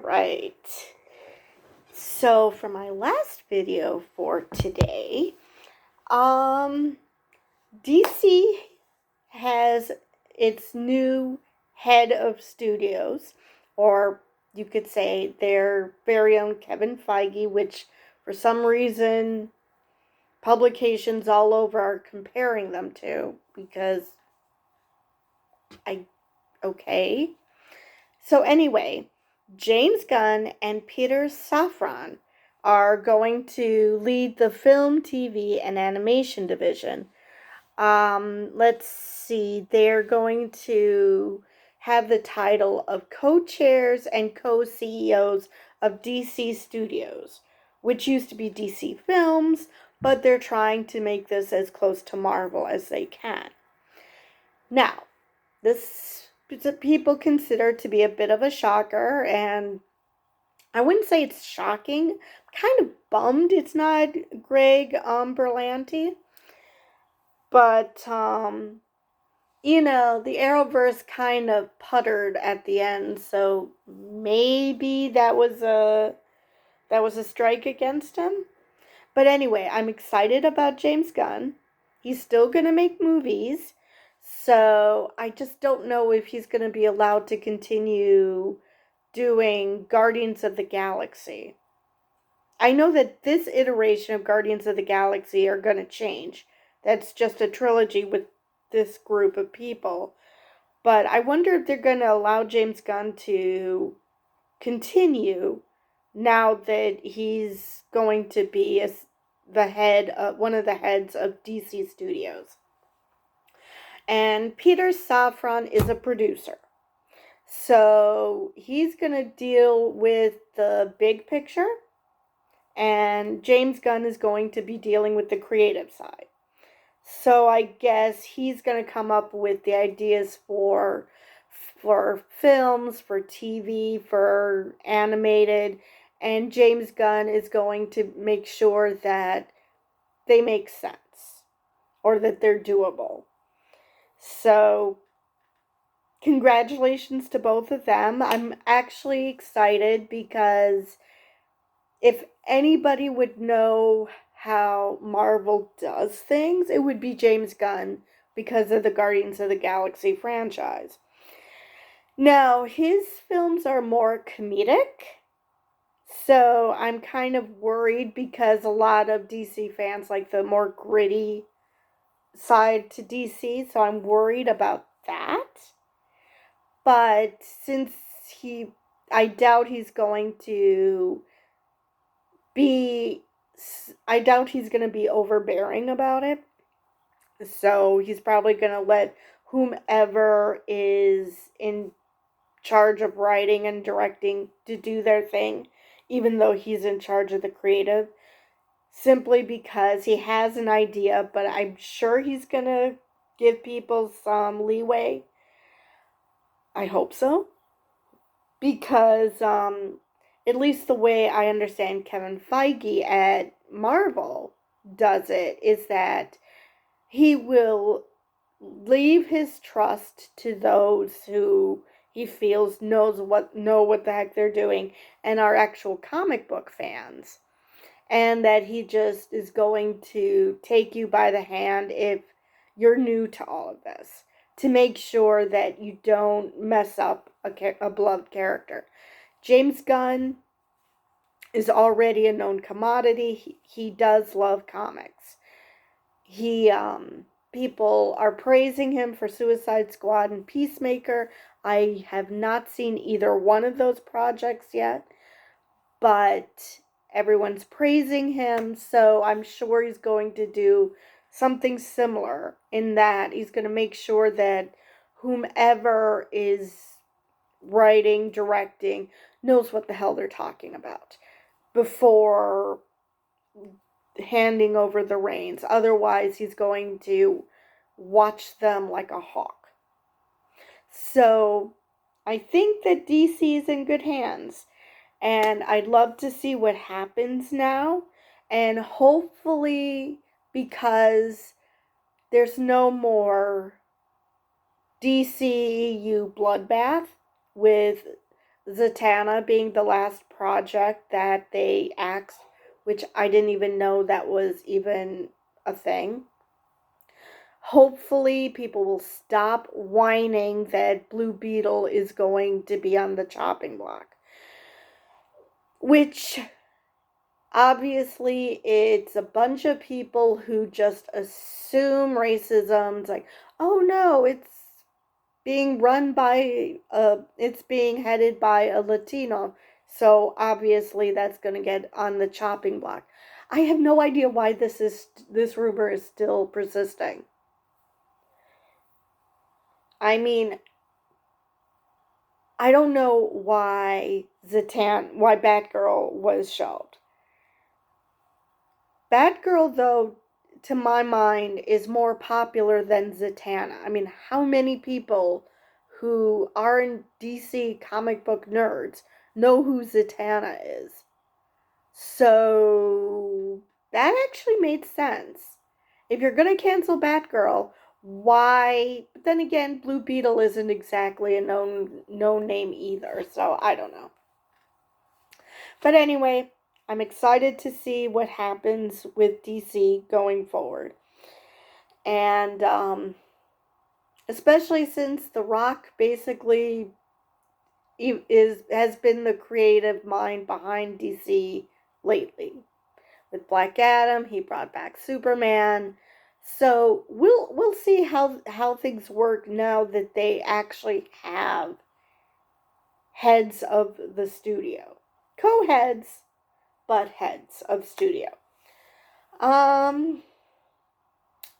right. So for my last video for today, DC has its new head of studios, or you could say their very own Kevin Feige, which for some reason publications all over are comparing them to, because okay. So anyway, James Gunn and Peter Safran are going to lead the film, TV, and animation division. Let's see, they're going to have the title of co-chairs and co-CEOs of DC Studios, which used to be DC Films, but they're trying to make this as close to Marvel as they can. Now, this people consider to be a bit of a shocker, and I wouldn't say it's shocking. I'm kind of bummed it's not Greg Berlanti, but the Arrowverse kind of puttered at the end, so maybe that was a strike against him. But anyway, I'm excited about James Gunn. He's still gonna make movies. So I just don't know if he's going to be allowed to continue doing Guardians of the Galaxy. I know that this iteration of Guardians of the Galaxy are going to change. That's just a trilogy with this group of people. But I wonder if they're going to allow James Gunn to continue now that he's going to be one of the heads of DC Studios. And Peter Safran is a producer. So he's going to deal with the big picture, and James Gunn is going to be dealing with the creative side. So I guess he's going to come up with the ideas for films, for TV, for animated, and James Gunn is going to make sure that they make sense or that they're doable. So, congratulations to both of them. I'm actually excited because if anybody would know how Marvel does things, it would be James Gunn because of the Guardians of the Galaxy franchise. Now, his films are more comedic, so I'm kind of worried because a lot of DC fans like the more gritty side to DC, so I'm worried about that. But since I doubt he's going to be overbearing about it. So he's probably going to let whomever is in charge of writing and directing to do their thing, even though he's in charge of the creative, simply because he has an idea, but I'm sure he's going to give people some leeway. I hope so. Because, at least the way I understand Kevin Feige at Marvel does it, is that he will leave his trust to those who he feels know what the heck they're doing and are actual comic book fans. And that he just is going to take you by the hand if you're new to all of this, to make sure that you don't mess up a beloved character. James Gunn is already a known commodity. He does love comics. People are praising him for Suicide Squad and Peacemaker. I have not seen either one of those projects yet, but everyone's praising him, so I'm sure he's going to do something similar in that he's going to make sure that whomever is writing, directing, knows what the hell they're talking about before handing over the reins. Otherwise, he's going to watch them like a hawk. So, I think that DC is in good hands. And I'd love to see what happens now. And hopefully, because there's no more DCEU bloodbath with Zatanna being the last project that they axed, which I didn't even know that was even a thing. Hopefully, people will stop whining that Blue Beetle is going to be on the chopping block. Which, obviously, it's a bunch of people who just assume racism. It's like, oh no, it's being run by, it's being headed by a Latino. So, obviously, that's going to get on the chopping block. I have no idea why this rumor is still persisting. I mean, I don't know why Batgirl was shelved. Batgirl, though, to my mind, is more popular than Zatanna. I mean, how many people who aren't DC comic book nerds know who Zatanna is? So, that actually made sense. If you're going to cancel Batgirl, why? But then again, Blue Beetle isn't exactly a known name either, so I don't know. But anyway, I'm excited to see what happens with DC going forward. And especially since The Rock basically has been the creative mind behind DC lately. With Black Adam, he brought back Superman. So we'll see how things work now that they actually have heads of the studio. Co-heads, but heads of studio. I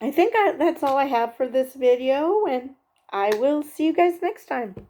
think that's all I have for this video, and I will see you guys next time.